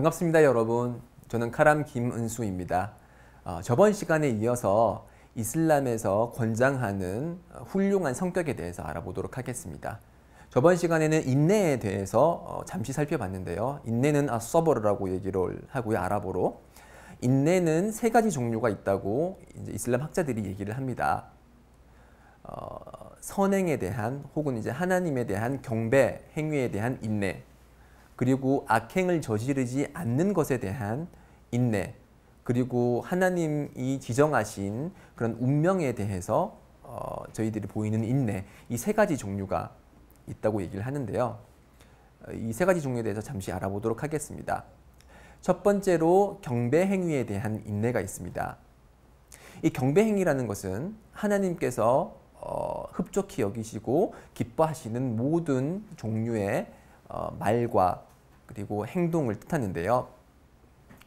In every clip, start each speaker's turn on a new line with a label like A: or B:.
A: 반갑습니다, 여러분. 저는 카람 김은수입니다. 저번 시간에 이어서 이슬람에서 권장하는 훌륭한 성격에 대해서 알아보도록 하겠습니다. 저번 시간에는 인내에 대해서 잠시 살펴봤는데요. 인내는 아서버르라고 얘기를 하고요, 아랍어로. 인내는 세 가지 종류가 있다고 이제 이슬람 학자들이 얘기를 합니다. 선행에 대한 혹은 이제 하나님에 대한 경배, 행위에 대한 인내, 그리고 악행을 저지르지 않는 것에 대한 인내, 그리고 하나님이 지정하신 그런 운명에 대해서 저희들이 보이는 인내, 이 세 가지 종류가 있다고 얘기를 하는데요. 이 세 가지 종류에 대해서 잠시 알아보도록 하겠습니다. 첫 번째로 경배 행위에 대한 인내가 있습니다. 이 경배 행위라는 것은 하나님께서 흡족히 여기시고 기뻐하시는 모든 종류의 말과 그리고 행동을 뜻하는데요.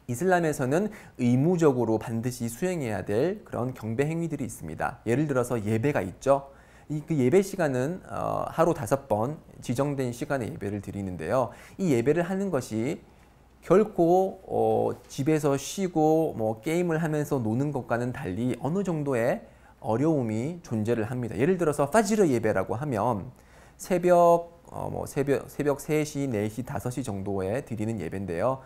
A: 이슬람에서는 의무적으로 반드시 수행해야 될 그런 경배 행위들이 있습니다. 예를 들어서 예배가 있죠. 그 예배 시간은 하루 5번 지정된 시간에 예배를 드리는데요. 이 예배를 하는 것이 결코 집에서 쉬고 뭐 게임을 하면서 노는 것과는 달리 어느 정도의 어려움이 존재를 합니다. 예를 들어서 파지르 예배라고 하면 새벽 3시, 4시, 5시 정도에 드리는 예배인데요.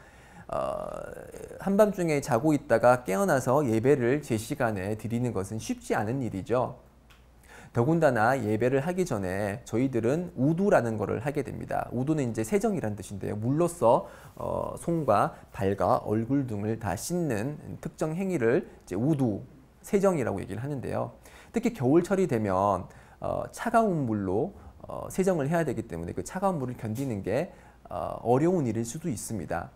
A: 한밤중에 자고 있다가 깨어나서 예배를 제 시간에 드리는 것은 쉽지 않은 일이죠. 더군다나 예배를 하기 전에 저희들은 우두라는 것을 하게 됩니다. 우두는 이제 세정이란 뜻인데요. 물로써 손과 발과 얼굴 등을 다 씻는 특정 행위를 이제 우두, 세정이라고 얘기를 하는데요. 특히 겨울철이 되면 차가운 물로 세정을 해야 되기 때문에 그 차가운 물을 견디는 게 어려운 일일 수도 있습니다.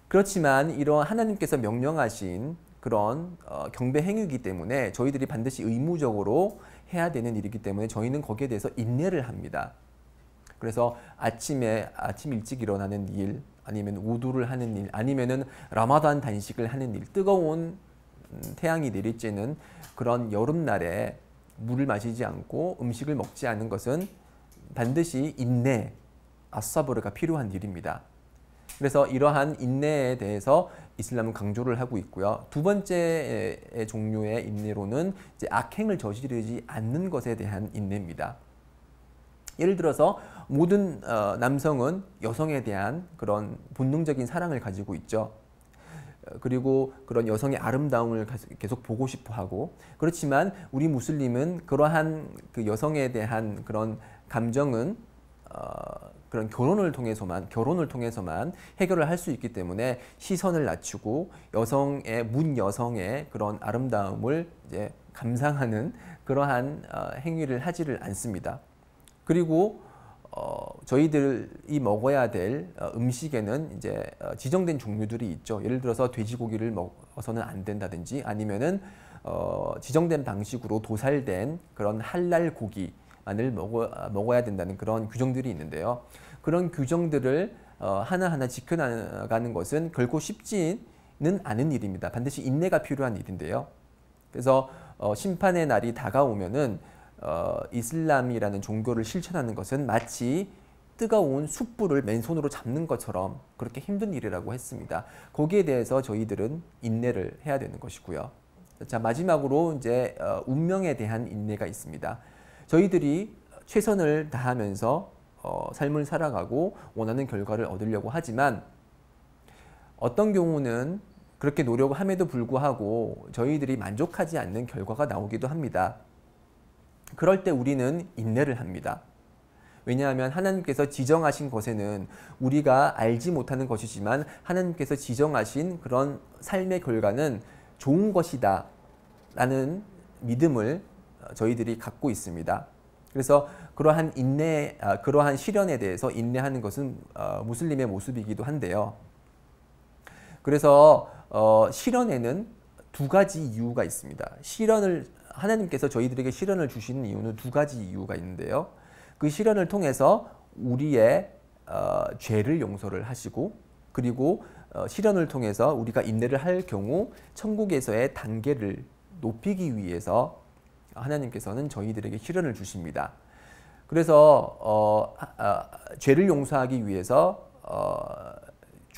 A: 그렇지만 이러한 하나님께서 명령하신 그런 경배 행위이기 때문에 저희들이 반드시 의무적으로 해야 되는 일이기 때문에 저희는 거기에 대해서 인내를 합니다. 그래서 아침 일찍 일어나는 일, 아니면 우두를 하는 일, 아니면은 라마단 단식을 하는 일, 뜨거운 태양이 내리쬐는 그런 여름날에 물을 마시지 않고 음식을 먹지 않는 것은 반드시 인내, 아사브르가 필요한 일입니다. 그래서 이러한 인내에 대해서 이슬람은 강조를 하고 있고요. 두 번째 종류의 인내로는 이제 악행을 저지르지 않는 것에 대한 인내입니다. 예를 들어서 모든 남성은 여성에 대한 그런 본능적인 사랑을 가지고 있죠. 그리고 그런 여성의 아름다움을 계속 보고 싶어 하고, 그렇지만 우리 무슬림은 그러한 그 여성에 대한 그런 감정은 그런 결혼을 통해서만 해결을 할 수 있기 때문에 시선을 낮추고 문 여성의 그런 아름다움을 이제 감상하는 그러한 행위를 하지를 않습니다. 그리고 저희들이 먹어야 될 음식에는 이제 지정된 종류들이 있죠. 예를 들어서 돼지고기를 먹어서는 안 된다든지, 아니면은 지정된 방식으로 도살된 그런 할랄 고기만을 먹어야 된다는 그런 규정들이 있는데요. 그런 규정들을 하나하나 지켜나가는 것은 결코 쉽지는 않은 일입니다. 반드시 인내가 필요한 일인데요. 그래서 심판의 날이 다가오면은 이슬람이라는 종교를 실천하는 것은 마치 뜨거운 숯불을 맨손으로 잡는 것처럼 그렇게 힘든 일이라고 했습니다. 거기에 대해서 저희들은 인내를 해야 되는 것이고요. 자, 마지막으로 이제 운명에 대한 인내가 있습니다. 저희들이 최선을 다하면서 삶을 살아가고 원하는 결과를 얻으려고 하지만 어떤 경우는 그렇게 노력함에도 불구하고 저희들이 만족하지 않는 결과가 나오기도 합니다. 그럴 때 우리는 인내를 합니다. 왜냐하면 하나님께서 지정하신 것에는 우리가 알지 못하는 것이지만 하나님께서 지정하신 그런 삶의 결과는 좋은 것이다 라는 믿음을 저희들이 갖고 있습니다. 그래서 그러한 그러한 시련에 대해서 인내하는 것은 무슬림의 모습이기도 한데요. 그래서 시련에는 두 가지 이유가 있습니다. 하나님께서 저희들에게 시련을 주시는 이유는 두 가지 이유가 있는데요. 그 시련을 통해서 우리의 죄를 용서를 하시고, 그리고 시련을 통해서 우리가 인내를 할 경우 천국에서의 단계를 높이기 위해서 하나님께서는 저희들에게 시련을 주십니다. 그래서 죄를 용서하기 위해서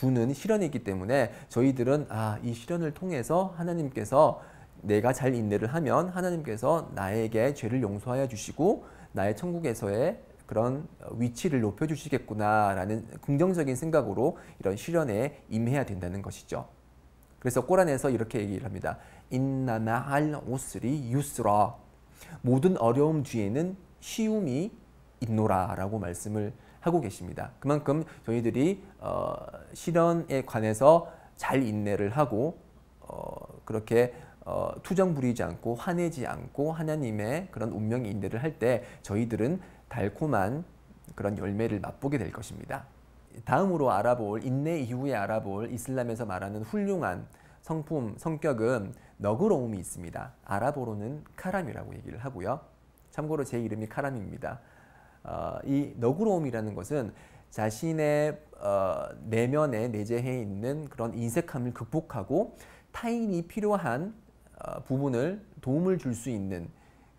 A: 주는 시련이기 때문에 저희들은 이 시련을 통해서 하나님께서 내가 잘 인내를 하면 하나님께서 나에게 죄를 용서하여 주시고 나의 천국에서의 그런 위치를 높여주시겠구나라는 긍정적인 생각으로 이런 시련에 임해야 된다는 것이죠. 그래서 꼬란에서 이렇게 얘기를 합니다. 인나 마알 우스리 유스라. 모든 어려움 뒤에는 쉬움이 있노라 라고 말씀을 하고 계십니다. 그만큼 저희들이 시련에 관해서 잘 인내를 하고 그렇게 투정 부리지 않고 화내지 않고 하나님의 그런 운명의 인내를 할 때 저희들은 달콤한 그런 열매를 맛보게 될 것입니다. 다음으로 알아볼 인내 이후에 알아볼 이슬람에서 말하는 훌륭한 성품, 성격은 너그러움이 있습니다. 아랍어로는 카람이라고 얘기를 하고요. 참고로 제 이름이 카람입니다. 이 너그러움이라는 것은 자신의 내면에 내재해 있는 그런 인색함을 극복하고 타인이 필요한 부분을 도움을 줄 수 있는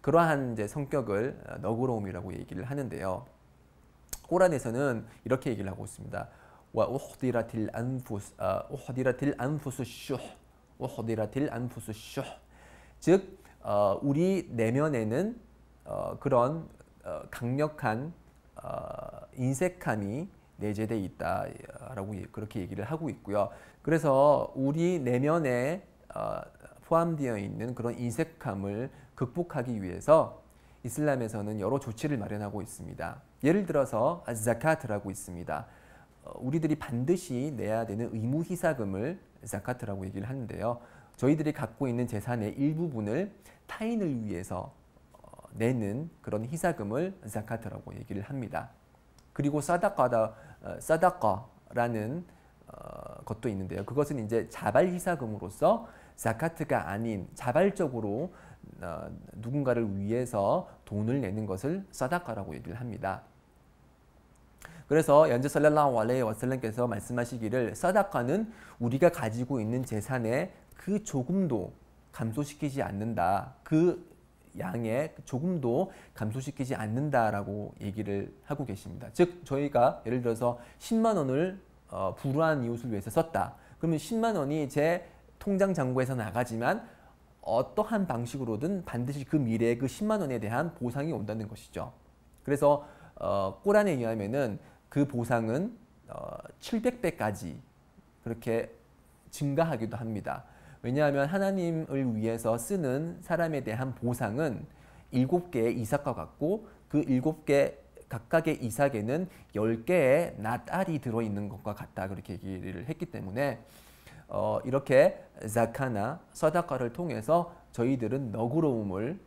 A: 그러한 이제 성격을 너그러움이라고 얘기를 하는데요. 꼬란에서는 이렇게 얘기를 하고 있습니다. 와 우흐디라틸 안푸스 슈 우흐디라틸 안푸스 슈. 즉 우리 내면에는 그런 강력한 인색함이 내재되어 있다라고 그렇게 얘기를 하고 있고요. 그래서 우리 내면에 포함되어 있는 그런 인색함을 극복하기 위해서 이슬람에서는 여러 조치를 마련하고 있습니다. 예를 들어서 자카트라고 있습니다. 우리들이 반드시 내야 되는 의무 희사금을 자카트라고 얘기를 하는데요. 저희들이 갖고 있는 재산의 일부분을 타인을 위해서 내는 그런 희사금을 자카트라고 얘기를 합니다. 그리고 사다카라는 것도 있는데요. 그것은 이제 자발 희사금으로서 자카트가 아닌 자발적으로 누군가를 위해서 돈을 내는 것을 사다카라고 얘기를 합니다. 그래서 연재 살랄라후 알레이 와살람께서 말씀하시기를 사다카는 우리가 가지고 있는 재산의 그 조금도 감소시키지 않는다. 그 양의 조금도 감소시키지 않는다라고 얘기를 하고 계십니다. 즉 저희가 예를 들어서 10만 원을 불우한 이웃을 위해서 썼다. 그러면 10만 원이 제 통장 잔고에서 나가지만 어떠한 방식으로든 반드시 그 미래에 그 10만 원에 대한 보상이 온다는 것이죠. 그래서 꼬란에 의하면은 그 보상은 700배까지 그렇게 증가하기도 합니다. 왜냐하면 하나님을 위해서 쓰는 사람에 대한 보상은 7개의 이삭과 같고 그 7개 각각의 이삭에는 10개의 낫알이 들어있는 것과 같다 그렇게 얘기를 했기 때문에 이렇게 자카나 서다카를 통해서 저희들은 너그러움을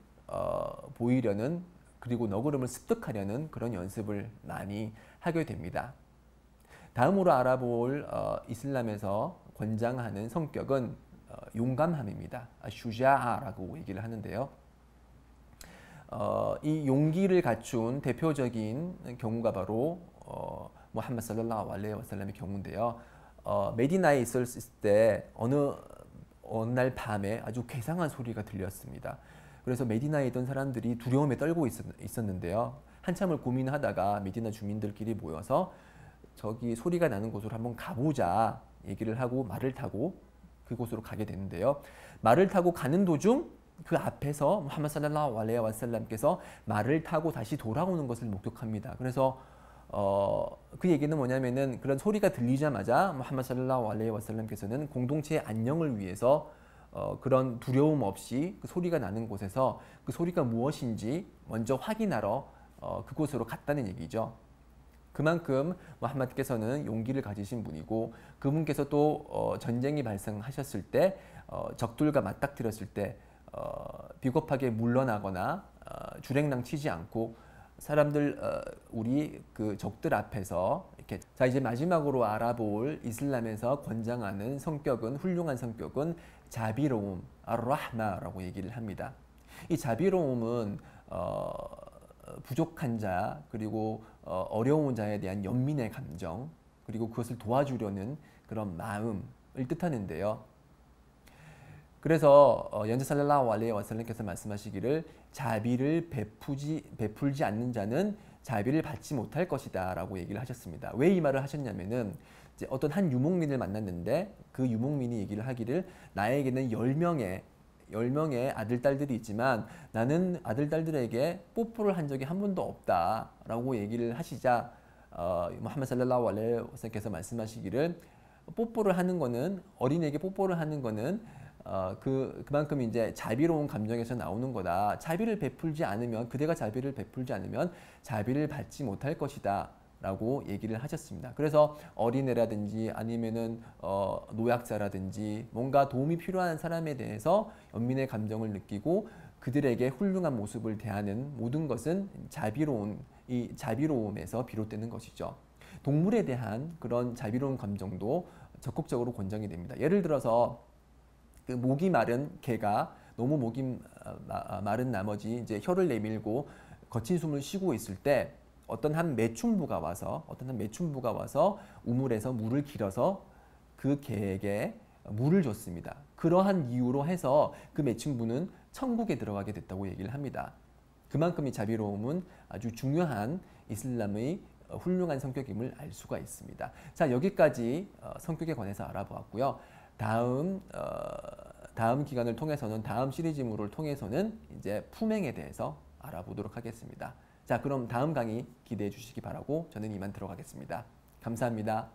A: 보이려는 그리고 너그러움을 습득하려는 그런 연습을 많이 하게 됩니다. 다음으로 알아볼 이슬람에서 권장하는 성격은 용감함입니다. 슈자아라고 얘기를 하는데요. 이 용기를 갖춘 대표적인 경우가 바로 무함마드 살랄라후 알레이히 와살람의 경우인데요. 메디나에 있었을 때 어느 날 밤에 아주 괴상한 소리가 들렸습니다. 그래서 메디나에 있던 사람들이 두려움에 떨고 있었는데요. 한참을 고민하다가 메디나 주민들끼리 모여서 저기 소리가 나는 곳으로 한번 가보자 얘기를 하고 말을 타고 그곳으로 가게 되는데요. 말을 타고 가는 도중 그 앞에서 무함마드 살랄라후 알레이히 와살람께서 말을 타고 다시 돌아오는 것을 목격합니다. 그래서 그 얘기는 뭐냐면은 그런 소리가 들리자마자 무함마드 살랄라후 알레이히 와살람께서는 공동체의 안녕을 위해서 그런 두려움 없이 그 소리가 나는 곳에서 그 소리가 무엇인지 먼저 확인하러 그곳으로 갔다는 얘기죠. 그만큼 무함마드께서는 용기를 가지신 분이고 그분께서 또 전쟁이 발생하셨을 때 적들과 맞닥뜨렸을 때 비겁하게 물러나거나 주랭랑 치지 않고 사람들 우리 그 적들 앞에서 이렇게 자 이제 마지막으로 알아볼 이슬람에서 권장하는 성격은 훌륭한 성격은 자비로움 ar-rahma라고 얘기를 합니다. 이 자비로움은 부족한 자 그리고 어려운 자에 대한 연민의 감정 그리고 그것을 도와주려는 그런 마음을 뜻하는데요. 그래서 연재 살랄라후 알레이히 와살람께서 말씀하시기를 자비를 베풀지 않는 자는 자비를 받지 못할 것이다 라고 얘기를 하셨습니다. 왜 이 말을 하셨냐면은 이제 어떤 한 유목민을 만났는데 그 유목민이 얘기를 하기를 나에게는 10명의 아들, 딸들이 있지만 나는 아들, 딸들에게 뽀뽀를 한 적이 한 번도 없다라고 얘기를 하시자 무함마드 살랄라후 알레이히 와살lam께서 말씀하시기를 뽀뽀를 하는 거는 어린이에게 뽀뽀를 하는 거는 그만큼 이제 자비로운 감정에서 나오는 거다. 자비를 베풀지 않으면 그대가 자비를 베풀지 않으면 자비를 받지 못할 것이다. 라고 얘기를 하셨습니다. 그래서 어린애라든지 아니면은 노약자라든지 뭔가 도움이 필요한 사람에 대해서 연민의 감정을 느끼고 그들에게 훌륭한 모습을 대하는 모든 것은 이 자비로움에서 비롯되는 것이죠. 동물에 대한 그런 자비로운 감정도 적극적으로 권장이 됩니다. 예를 들어서 그 목이 마른 개가 너무 목이 마른 나머지 이제 혀를 내밀고 거친 숨을 쉬고 있을 때 어떤 한 매춘부가 와서 우물에서 물을 길어서 그 개에게 물을 줬습니다. 그러한 이유로 해서 그 매춘부는 천국에 들어가게 됐다고 얘기를 합니다. 그만큼 이 자비로움은 아주 중요한 이슬람의 훌륭한 성격임을 알 수가 있습니다. 자, 여기까지 성격에 관해서 알아보았고요. 다음 기간을 통해서는 다음 시리즈물을 통해서는 이제 품행에 대해서 알아보도록 하겠습니다. 자, 그럼 다음 강의 기대해 주시기 바라고 저는 이만 들어가겠습니다. 감사합니다.